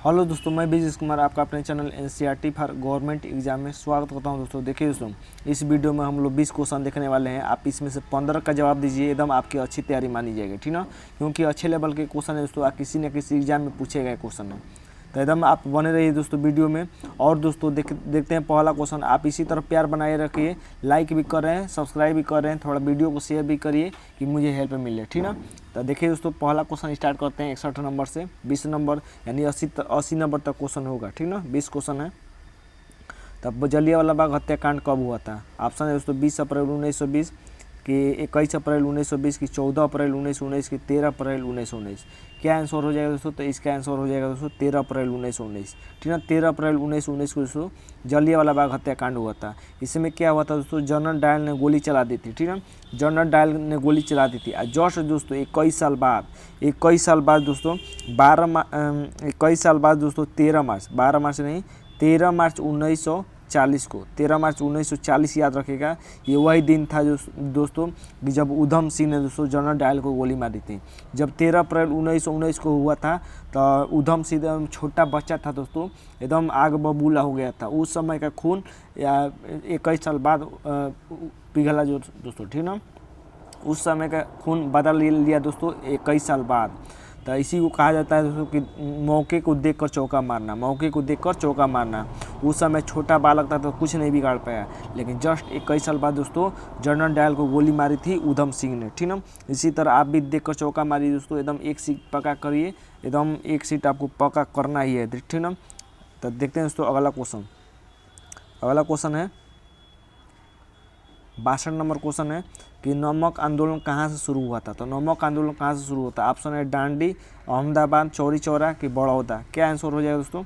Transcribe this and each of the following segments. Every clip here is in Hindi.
हेलो दोस्तों, मैं बीजेश कुमार आपका अपने channel NCERT for government exam में स्वागत करता हूं। दोस्तों देखिए दोस्तों, इस वीडियो में हम लोग 20 क्वेश्चन देखने वाले हैं। आप इसमें से 15 का जवाब दीजिए, एकदम आपकी अच्छी तैयारी मानी जाएगी, ठीक ना। क्योंकि अच्छे लेवल के क्वेश्चन है दोस्तों, आप किसी न किसी एग्जाम में पूछे गए क्वेश्चन है, तो एकदम आप बने रहिए दोस्तों वीडियो में। और दोस्तों देखते हैं पहला क्वेश्चन। आप इसी तरह प्यार बनाए रखिए, लाइक भी कर रहे हैं, सब्सक्राइब भी कर रहे हैं, थोड़ा वीडियो को शेयर भी करिए कि मुझे हेल्प मिले, ठीक ना। तो देखिए दोस्तों, पहला क्वेश्चन स्टार्ट करते हैं 61 नंबर से 20 नंबर यानी 80 नंबर तक क्वेश्चन होगा, ठीक ना। 20 क्वेश्चन है। तब जलियांवाला बाग हत्याकांड कब हुआ था? ऑप्शन है दोस्तों 20 अप्रैल 1920 कि 21 अप्रैल 1920 की 14 अप्रैल 1919 की 13 अप्रैल 1919। क्या आंसर हो जाएगा दोस्तों? तो इसका आंसर हो जाएगा दोस्तों 13 अप्रैल 1919, ठीक है। 13 अप्रैल 1919 को दोस्तों जलियांवाला बाग हत्याकांड हुआ था। इसमें क्या हुआ था दोस्तों? जनरल डायर ने गोली चला दी थी, ठीक है। जनरल डायर ने गोली चला दी थी। जस्ट दोस्तों 21 साल बाद दोस्तों 21 साल बाद दोस्तों 13 मार्च 12 मार्च नहीं 13 मार्च 1940 को 13 मार्च 1940 याद रखेगा। ये वही दिन था जो दोस्तों जब उधम सिंह ने दोस्तों जनरल डायल को गोली मारी थी। जब 13 अप्रैल 1919 को हुआ था तो उधम सिंह एकदम छोटा बच्चा था दोस्तों, एकदम आग बबूला हो गया था। उस समय का खून 21 साल बाद पिघला जो दोस्तों, ठीक ना। उस समय का खून बदल लिया दोस्तों 21 साल बाद। तो इसी को कहा जाता है दोस्तों कि मौके को देखकर चौका मारना, मौके को देखकर चौका मारना। उस समय छोटा बालक था तो कुछ नहीं बिगाड़ पाया, लेकिन जस्ट 21 साल बाद दोस्तों जनरल डायल को गोली मारी थी उधम सिंह ने, ठीक ना। इसी तरह आप भी देखकर चौका मारिए दोस्तों, एकदम एक सीट पक्का करिए, एकदम एक सीट आपको पक्का करना ही है, ठीक ना। तो देखते हैं दोस्तों अगला क्वेश्चन है 62 नंबर क्वेश्चन है कि नमक आंदोलन कहाँ से शुरू हुआ था? तो नमक आंदोलन कहाँ से शुरू होता है? ऑप्शन है डांडी, अहमदाबाद, चौरी चौरा कि बड़ौदा। क्या आंसर हो जाएगा दोस्तों?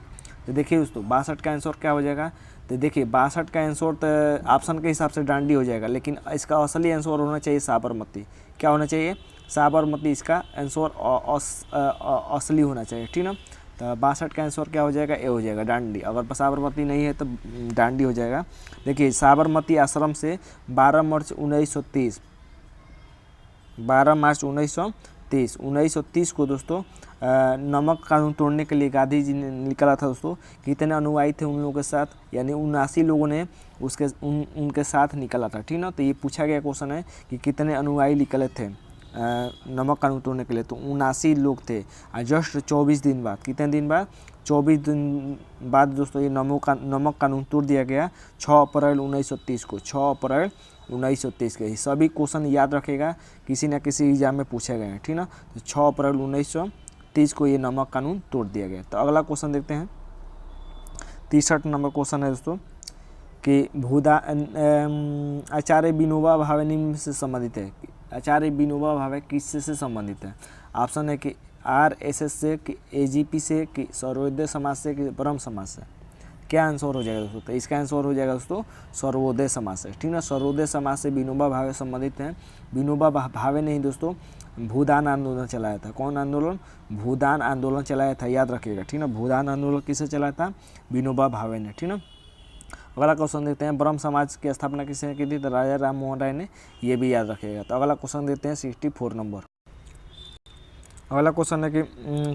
तो देखिए दोस्तों 62 का आंसर क्या हो जाएगा? तो देखिए 62 का आंसर तो ऑप्शन के हिसाब से डांडी हो जाएगा, लेकिन इसका असली आंसर होना चाहिए साबरमती। क्या होना चाहिए? साबरमती इसका आंसर असली होना चाहिए, ठीक ना। तो 62 का आंसर क्या हो जाएगा? ए हो जाएगा डांडी। अगर साबरमती नहीं है तो डांडी हो जाएगा। देखिए साबरमती आश्रम से 12 मार्च 1930 को दोस्तों नमक कानून तोड़ने के लिए गांधी जी ने निकला था दोस्तों। कितने अनुयायी थे उन लोगों के साथ? यानी 79 लोगों ने उनके साथ निकला था, ठीक ना। तो ये पूछा गया क्वेश्चन है कि कितने अनुयायी निकले थे नमक कानून तोड़ने के लिए? तो 79 लोग थे। जस्ट 24 दिन बाद, कितने दिन बाद? 24 दिन बाद दोस्तों ये नमक कानून तोड़ दिया गया 6 अप्रैल 1930 को। 6 अप्रैल 1930 के सभी क्वेश्चन याद रखेगा, किसी न किसी एग्जाम में पूछे गए हैं, ठीक ना। तो 6 अप्रैल 1930 को ये नमक कानून तोड़ दिया गया। तो अगला क्वेश्चन देखते हैं 63 नंबर क्वेश्चन है दोस्तों कि आचार्य विनोबा भावे निम्न से संबंधित है। आचार्य विनोबा भावे किससे से संबंधित है? ऑप्शन है कि RSS से, कि AGP से, कि सर्वोदय समाज से, कि ब्रह्म समाज से। क्या आंसर हो जाएगा दोस्तों? तो इसका आंसर हो जाएगा दोस्तों सर्वोदय समाज से, ठीक ना। सर्वोदय समाज से विनोबा भावे संबंधित हैं। विनोबा भावे ने ही दोस्तों भूदान आंदोलन चलाया था। कौन आंदोलन? भूदान आंदोलन चलाया था, याद रखिएगा, ठीक ना। भूदान आंदोलन किससे चलाया था? विनोबा भावे ने, ठीक ना। अगला क्वेश्चन देखते हैं ब्रह्म समाज की स्थापना किसने की थी? तो राजा राम मोहन राय ने, ये भी याद रखिएगा। तो अगला क्वेश्चन देते हैं 64 नंबर। अगला क्वेश्चन है कि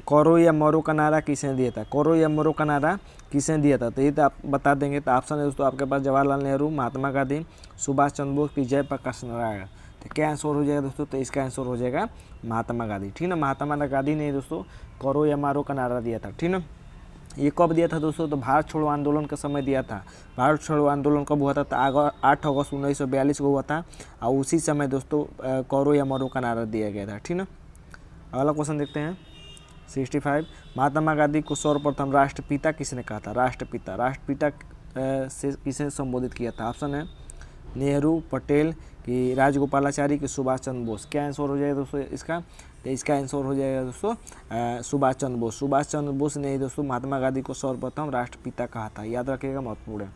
करो या मरो का नारा किसने दिया था? करो या मरो का नारा किसने दिया था? तो ये तो आप बता देंगे। तो ऑप्शन है दोस्तों आपके पास जवाहरलाल नेहरू, महात्मा गांधी, सुभाष चंद्र बोस की जयप्रकाश नारायण। तो क्या आंसर हो जाएगा दोस्तों? तो इसका आंसर हो जाएगा महात्मा गांधी, ठीक ना। महात्मा गांधी ने दोस्तों करो या मारो का नारा दिया था, ठीक ना। ये कब दिया था दोस्तों? तो भारत छोड़ो आंदोलन के समय दिया था। भारत छोड़ो आंदोलन कब हुआ था? तो 8 अगस्त 1942 को हुआ था, और उसी समय दोस्तों करो या मरो का नारा दिया गया था, ठीक ना। अगला क्वेश्चन देखते हैं 65। महात्मा गांधी को सर्वप्रथम राष्ट्रपिता किसने कहा था? राष्ट्रपिता से किसने संबोधित किया था? ऑप्शन है नेहरू, पटेल, कि राजगोपालाचारी, कि सुभाष चंद्र बोस। क्या आंसर हो जाएगा दोस्तों इसका? तो इसका आंसर हो जाएगा दोस्तों सुभाष चंद्र बोस। सुभाष चंद्र बोस ने दोस्तों महात्मा गांधी को सर्वप्रथम राष्ट्रपिता कहा था, याद रखिएगा, महत्वपूर्ण है।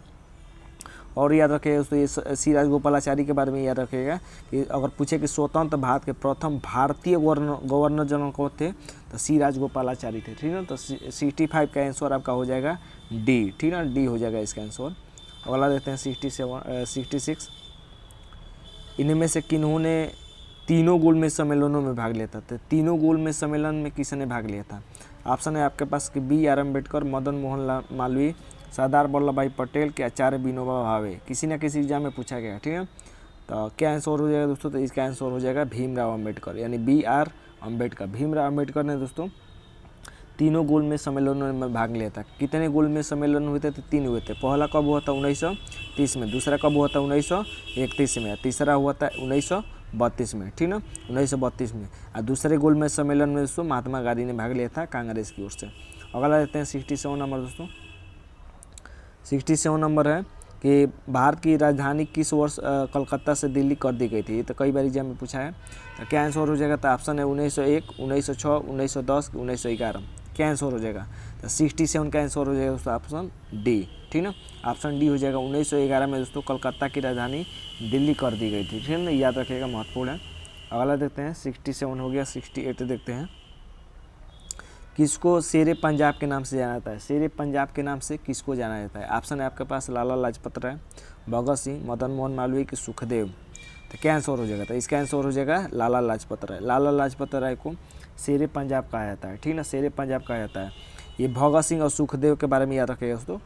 और याद रखिएगा दोस्तों ये सी राजगोपालाचारी के बारे में याद रखिएगा कि अगर पूछे कि स्वतंत्र भारत के प्रथम भारतीय गवर्नर जनरल कौन थे? तो सी राजगोपालाचारी थे, ठीक है। तो 65 का आंसर आपका हो जाएगा डी, ठीक है, डी हो जाएगा इसका आंसर। अगला देखते हैं 66। इनमें से किन्होंने तीनों गोलमेज सम्मेलनों में भाग लेता था। तीनों गोलमेज सम्मेलन में किसने भाग लिया था? ऑप्शन है आपके पास कि बी आर अम्बेडकर, मदन मोहन मालवीय, सरदार वल्लभ भाई पटेल के आचार्य विनोबा भावे। किसी न किसी एग्जाम में पूछा गया, ठीक है। तो क्या आंसर हो जाएगा दोस्तों? तो इसका आंसर हो जाएगा भीमराव अम्बेडकर, यानी बी आर अम्बेडकर। भीमराव अम्बेडकर ने दोस्तों तीनों गोलमेज सम्मेलनों में भाग लिया था। कितने गोलमेज सम्मेलन हुए थे? तो 3 हुए थे। पहला कब हुआ था? 1930 में। दूसरा कब हुआ था? 1931 में। तीसरा हुआ था 1932 में, ठीक ना, 1932 में। और दूसरे गोलमेज सम्मेलन में दोस्तों महात्मा गांधी ने भाग लिया था कांग्रेस की ओर से। अगला देते हैं 67 नंबर दोस्तों। 67 नंबर है कि भारत की राजधानी किस वर्ष कलकत्ता से दिल्ली कर दी गई थी? ये तो कई बार एग्जाम में पूछा है। तो क्या आंसर हो जाएगा? तो ऑप्शन है 1901, 1906, 1910, 1911। क्या आंसर हो जाएगा? तो 67 का आंसर हो जाएगा दोस्तों ऑप्शन डी, ठीक ना, ऑप्शन डी हो जाएगा। 1911 में दोस्तों कलकत्ता की राजधानी दिल्ली कर दी गई थी, ठीक है ना, याद रखिएगा, महत्वपूर्ण है। अगला देखते हैं 67 हो गया। 68 देखते हैं। किसको शेरे पंजाब के नाम से जाना जाता है? शेरे पंजाब के नाम से किसको जाना जाता है? ऑप्शन है आपके पास लाला लाजपत राय, भगत सिंह, मदन मोहन मालवीय कि सुखदेव। तो क्या आंसर हो जाएगा? तो इसका आंसर हो जाएगा लाला लाजपत राय। लाला लाजपत राय को शेरे पंजाब कहा जाता है, ठीक ना, शेरे पंजाब कहा जाता है। ये भगत सिंह और सुखदेव के बारे में याद रखिएगा दोस्तों,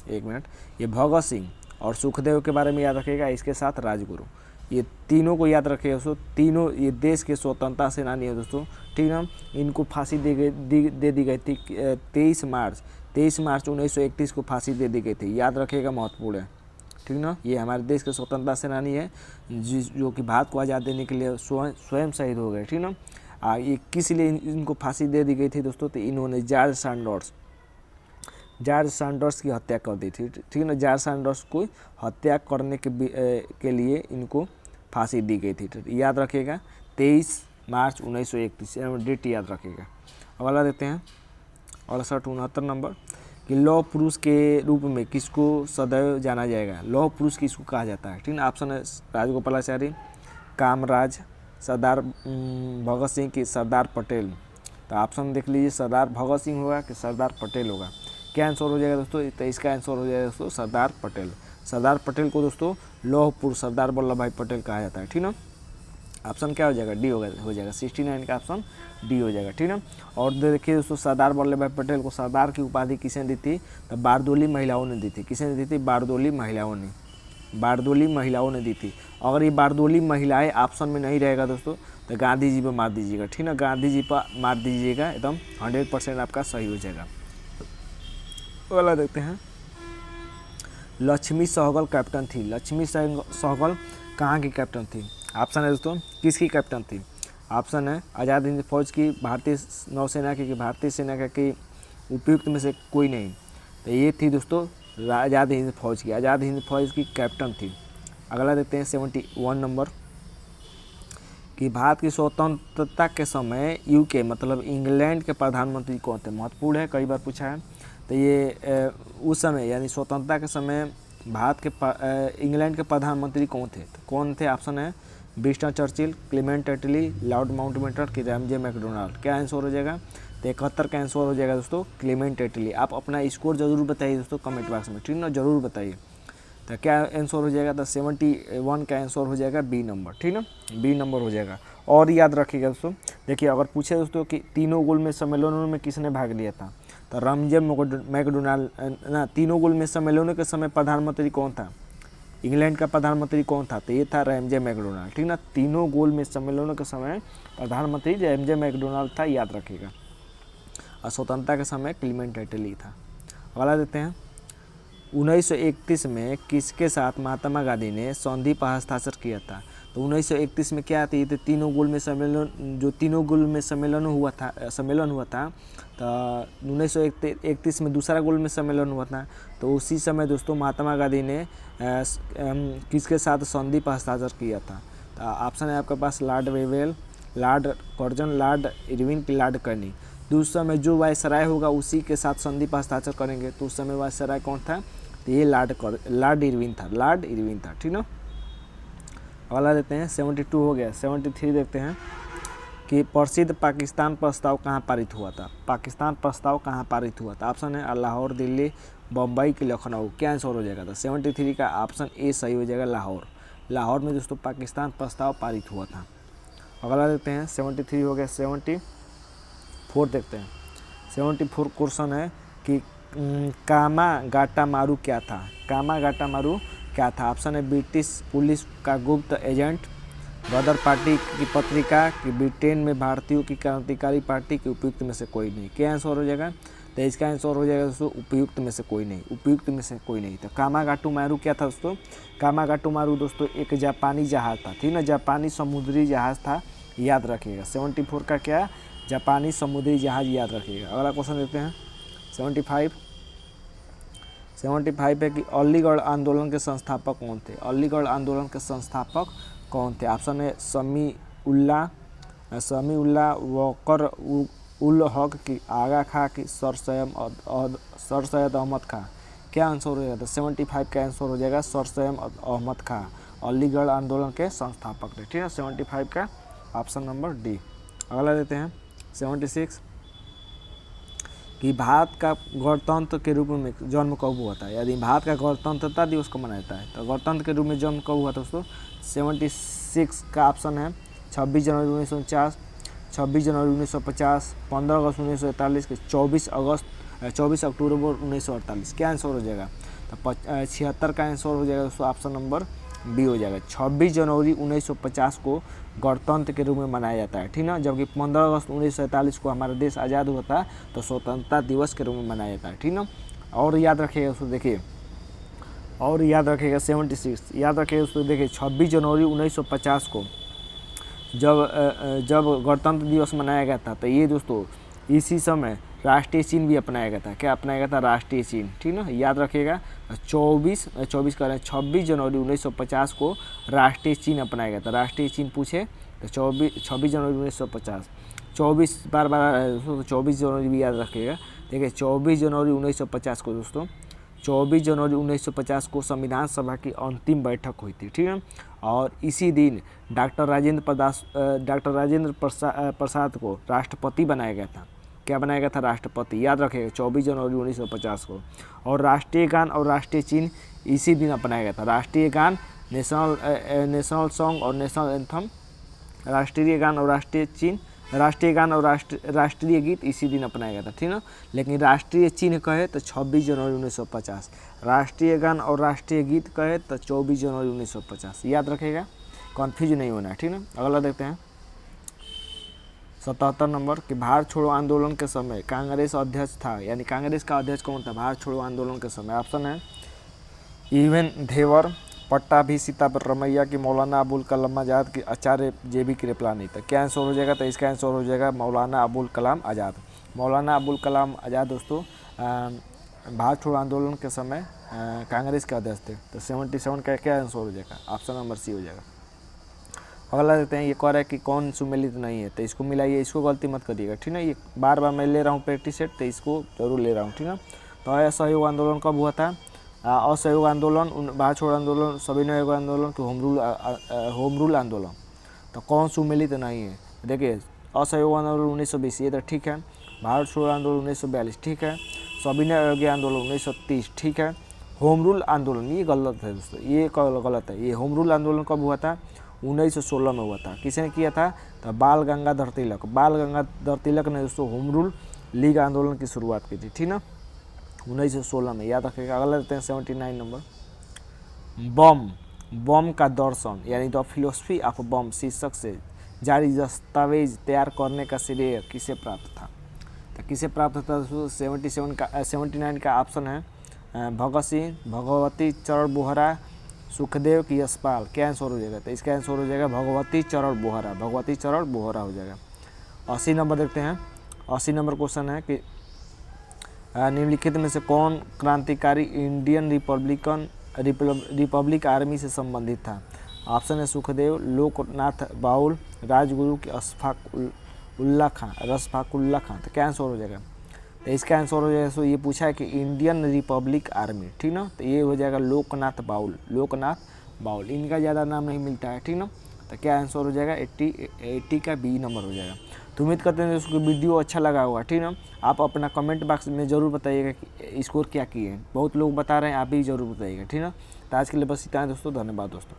एक मिनट। ये भगत सिंह और सुखदेव के बारे में याद रखिएगा, इसके साथ राजगुरु, ये तीनों को याद रखिएगा दोस्तों। तीनों ये देश के स्वतंत्रता सेनानी है दोस्तों, ठीक ना। इनको फांसी दे दी गई थी 23 मार्च 1931 को फांसी दे दी गई थी, याद रखिएगा, महत्वपूर्ण है, ठीक ना। ये हमारे देश के स्वतंत्रता सेनानी है जो कि भारत को आज़ाद देने के लिए स्वयं शहीद हो गए, ठीक ना। ये किस लिए इनको फांसी दे दी गई थी दोस्तों? तो इन्होंने जॉर्ज सैंडर्स की हत्या कर दी थी, ठीक है ना। जॉर्ज सैंडर्स को हत्या करने के लिए इनको फांसी दी गई थी, याद रखिएगा, 23 मार्च 1931, डेट याद रखिएगा। अगला देते हैं 68 नंबर कि लौह पुरुष के रूप में किसको सदैव जाना जाएगा? लौह पुरुष किसको कहा जाता है? ठीक है, ऑप्शन है राजगोपालाचारी, कामराज, सरदार भगत सिंह की सरदार पटेल। तो ऑप्शन देख लीजिए, सरदार भगत सिंह होगा कि सरदार पटेल होगा। क्या आंसर हो जाएगा दोस्तों? तो इसका आंसर हो जाएगा दोस्तों सरदार पटेल। सरदार पटेल को दोस्तों लौह पुरुष सरदार वल्लभ भाई पटेल कहा जाता है, ठीक ना। ऑप्शन क्या हो जाएगा? डी हो जाएगा 69 का ऑप्शन डी हो जाएगा, ठीक ना। और देखिए दोस्तों, सरदार वल्लभ भाई पटेल को सरदार की उपाधि किसने दी थी? तो बारदोली महिलाओं ने दी थी। किसने दी थी? बारदोली महिलाओं ने दी थी। अगर ये बारदोली महिलाएं ऑप्शन में नहीं रहेगा दोस्तों तो गांधी जी पर मार दीजिएगा, ठीक ना, गांधी जी पर मार दीजिएगा, एकदम 100% आपका सही हो जाएगा। अगला देखते हैं, लक्ष्मी सहगल कैप्टन थी। लक्ष्मी सहगल कहाँ की कैप्टन थी? ऑप्शन है दोस्तों, किसकी कैप्टन थी? ऑप्शन है आज़ाद हिंद फौज की, भारतीय नौसेना की, भारतीय सेना की, उपयुक्त में से कोई नहीं। तो ये थी दोस्तों आज़ाद हिंद फौज की, आज़ाद हिंद फौज की कैप्टन थी। अगला देखते हैं 71 नंबर कि भारत की स्वतंत्रता के समय यूके मतलब इंग्लैंड के प्रधानमंत्री कौन थे? महत्वपूर्ण है, कई बार पूछा है। तो ये उस समय यानी स्वतंत्रता के समय भारत के इंग्लैंड के प्रधानमंत्री कौन थे? तो कौन थे? ऑप्शन है विंस्टन चर्चिल, क्लेमेंट एटली, लॉर्ड माउंटबेटन की रैमजे मैकडोनाल्ड। क्या आंसर हो जाएगा? तो 71 का आंसर हो जाएगा दोस्तों क्लेमेंट एटली। आप अपना स्कोर जरूर बताइए दोस्तों कमेंट बॉक्स में, ठीक ना, जरूर बताइए। तो क्या आंसर हो जाएगा? तो 71 का आंसर हो जाएगा बी नंबर, ठीक ना, बी नंबर हो जाएगा। और याद रखिएगा दोस्तों, देखिए अगर पूछे दोस्तों कि तीनों गोलमेज सम्मेलनों में किसने भाग लिया था, तो रैमजे मैकडोनाल्ड ना। तीनों गोलमेज सम्मेलनों के समय प्रधानमंत्री कौन था? इंग्लैंड का प्रधानमंत्री कौन था? तो ये था रैमजे मैकडोनाल्ड, ठीक ना। तीनों गोलमेज सम्मेलनों के समय प्रधानमंत्री रैमजे मैकडोनाल्ड था, याद रखिएगा। और स्वतंत्रता के समय क्लेमेंट एटली था। अगला देते हैं 1931 में किसके साथ महात्मा गांधी ने संधि पर हस्ताक्षर किया था? तो 1931 में क्या थी? तो तीनों गोलमेज सम्मेलन हुआ था। तो 1931 में दूसरा गोलमेज सम्मेलन हुआ था। तो उसी समय दोस्तों महात्मा गांधी ने किसके साथ संधि पर हस्ताक्षर किया था? तो ऑप्शन है आपके पास Lord Wavell, Lord Curzon, Lord Irwin की लॉर्ड कर्नी। तो उस समय जो वायसराय होगा उसी के साथ संधि पर हस्ताक्षर करेंगे। तो उस समय वायसराय कौन था? तो ये लॉर्ड इरविन था, ठीक ना। अगला देते हैं 72 हो गया। 73 देखते हैं कि प्रसिद्ध पाकिस्तान प्रस्ताव कहाँ पारित हुआ था? पाकिस्तान प्रस्ताव कहाँ पारित हुआ था? ऑप्शन है लाहौर, दिल्ली, बम्बई की लखनऊ। क्या आंसर हो जाएगा? तो 73 का ऑप्शन ए सही हो जाएगा, लाहौर। लाहौर में दोस्तों पाकिस्तान प्रस्ताव पारित हुआ था। अगला देखते हैं 73 हो गया। 74 देखते हैं। 74 क्वेश्चन है कि कामागाटामारू क्या था। कामागाटामारू क्या था? ऑप्शन है ब्रिटिश पुलिस का गुप्त एजेंट, गदर पार्टी की पत्रिका, कि ब्रिटेन में भारतीयों की क्रांतिकारी पार्टी, की उपयुक्त में से कोई नहीं। क्या आंसर हो जाएगा? तो इसका आंसर हो जाएगा दोस्तों उपयुक्त में से कोई नहीं। उपयुक्त में से कोई नहीं। तो कामागाटुमारू क्या था दोस्तों? कामागाटुमारू दोस्तों एक जापानी जहाज़ था, ठीक ना, जापानी समुद्री जहाज़ था, याद रखिएगा। 74 का क्या? जापानी समुद्री जहाज़, याद रखिएगा। अगला क्वेश्चन देते हैं 75 है कि अलीगढ़ आंदोलन के संस्थापक कौन थे? अलीगढ़ आंदोलन के संस्थापक कौन थे? ऑप्शन है समी उल्लाह वकर उल हक, की आगा खां, की सर सैयद अहमद खां। क्या आंसर हो जाएगा? तो 75 का आंसर हो जाएगा सर सैयद अहमद खां, अलीगढ़ आंदोलन के संस्थापक थे, ठीक है। 75 का ऑप्शन नंबर डी। अगला देते हैं 76 कि भारत का गणतंत्र के रूप में जन्म कब हुआ था? यदि भारत का गणतंत्रता दिवस कब मनाया जाता है? तो गणतंत्र के रूप में जन्म कब हुआ था दोस्तों? 76 का ऑप्शन है 26 जनवरी 1949, 26 जनवरी 1950, 15 अगस्त 1941, 24 अक्टूबर 1948। क्या आंसर हो जाएगा? तो 76 का आंसर हो जाएगा दोस्तों ऑप्शन नंबर बी हो जाएगा। 26 जनवरी 1950 को गणतंत्र के रूप में मनाया जाता है, ठीक ना, जबकि 15 अगस्त 1947 को हमारा देश आज़ाद हुआ था तो स्वतंत्रता दिवस के रूप में मनाया जाता है, ठीक ना। और याद रखिएगा उसको, देखिए, और याद रखिएगा 76 याद रखिएगा उसको, देखिए 26 जनवरी 1950 को जब गणतंत्र दिवस मनाया गया था तो ये दोस्तों इसी समय राष्ट्रीय चिन्ह भी अपनाया गया था। क्या अपनाया गया था? राष्ट्रीय चिन्ह, ठीक ना, याद रखिएगा। 26 जनवरी 1950 को राष्ट्रीय चिन्ह अपनाया गया था। राष्ट्रीय चिन्ह पूछे तो 26 जनवरी 1950, 24 बार 24 जनवरी भी याद रखिएगा। देखिए 24 जनवरी 1950 को दोस्तों 24 जनवरी 1950 को संविधान सभा की अंतिम बैठक हुई थी, ठीक है। और इसी दिन डॉक्टर राजेंद्र प्रसाद को राष्ट्रपति बनाया गया था। क्या बनाया गया था? राष्ट्रपति, याद रखिएगा 24 जनवरी 1950 को। और राष्ट्रीय गान और राष्ट्रीय चिन्ह इसी दिन अपनाया गया था। राष्ट्रीय गान, नेशनल सॉन्ग और नेशनल एंथम, राष्ट्रीय गान और राष्ट्रीय चिन्ह, राष्ट्रीय गान और राष्ट्रीय गीत इसी दिन अपनाया गया था, ठीक ना। लेकिन राष्ट्रीय चिन्ह कहे तो 26 जनवरी 1950, राष्ट्रीय गान और राष्ट्रीय गीत कहे तो 24 जनवरी 1950, याद रखिएगा, कन्फ्यूज नहीं होना है, ठीक ना। अगला देखते हैं 77 नंबर कि भारत छोड़ो आंदोलन के समय कांग्रेस अध्यक्ष था, यानी कांग्रेस का अध्यक्ष कौन था भारत छोड़ो आंदोलन के समय? ऑप्शन है इवन धेवर, पट्टाभी सीतारमैया, की मौलाना अबुल कलाम आज़ाद, की आचार्य JB कृपलानी। था क्या आंसर हो जाएगा? तो इसका आंसर हो जाएगा मौलाना अबुल कलाम आज़ाद। मौलाना अबुल कलाम आज़ाद दोस्तों भारत छोड़ो आंदोलन के समय कांग्रेस के अध्यक्ष थे। तो 77 का क्या आंसर हो जाएगा? ऑप्शन नंबर सी हो जाएगा। अगला देते हैं, ये कह रहा है कि कौन सुमेलित नहीं है, तो इसको मिलाइए, इसको गलती मत करिएगा, ठीक ना। ये बार बार मैं ले रहा हूँ प्रैक्टिस सेट, तो इसको जरूर ले रहा हूँ, ठीक ना। तो असहयोग आंदोलन कब हुआ था? असहयोग आंदोलन, भारत छोड़ो आंदोलन, सविनय आंदोलन, कि होम रूल आंदोलन। तो कौन सुमेलित नहीं है? देखिए असहयोग आंदोलन 1920, ये तो ठीक है। भारत छोड़ो आंदोलन 1942, ठीक है। सविनय आंदोलन 1930, ठीक है। होम रूल आंदोलन ये गलत है दोस्तों, ये गलत है। ये होम रूल आंदोलन कब हुआ था? 1916 में हुआ था। किसने किया था? तो बाल गंगाधर तिलक ने दोस्तों होम रूल लीग आंदोलन की शुरुआत की थी, ठीक ना, 1916 में, याद रखिएगा। अगला देते हैं 79 नंबर, बम का दर्शन यानी द फिलोसफी ऑफ बम शीर्षक से जारी दस्तावेज तैयार करने का श्रेय किसे प्राप्त था? तो किसे प्राप्त था दोस्तों? 79 का ऑप्शन है भगत सिंह, भगवती चरण बोहरा, सुखदेव की यशपाल। क्या आंसर हो जाएगा? तो इसका आंसर हो जाएगा भगवती चरण बोहरा हो जाएगा। 80 नंबर देखते हैं। 80 नंबर क्वेश्चन है कि निम्नलिखित में से कौन क्रांतिकारी इंडियन रिपब्लिक आर्मी से संबंधित था? ऑप्शन है सुखदेव, लोकनाथ बाउल, राजगुरु की रसफाकुल्ला खां। तो क्या आंसर हो जाएगा? तो इसका आंसर हो जाएगा, ये पूछा है कि इंडियन रिपब्लिक आर्मी, ठीक ना, तो ये हो जाएगा लोकनाथ बाउल। इनका ज़्यादा नाम नहीं मिलता है, ठीक ना। तो क्या आंसर हो जाएगा? 80 का बी नंबर हो जाएगा। तो उम्मीद करते हैं दोस्तों वीडियो अच्छा लगा होगा, ठीक ना। आप अपना कमेंट बॉक्स में ज़रूर बताइएगा कि स्कोर क्या किए हैं। बहुत लोग बता रहे हैं, आप भी ज़रूर बताइएगा, ठीक ना। तो आज के लिए बस इतना है दोस्तों, धन्यवाद दोस्तों।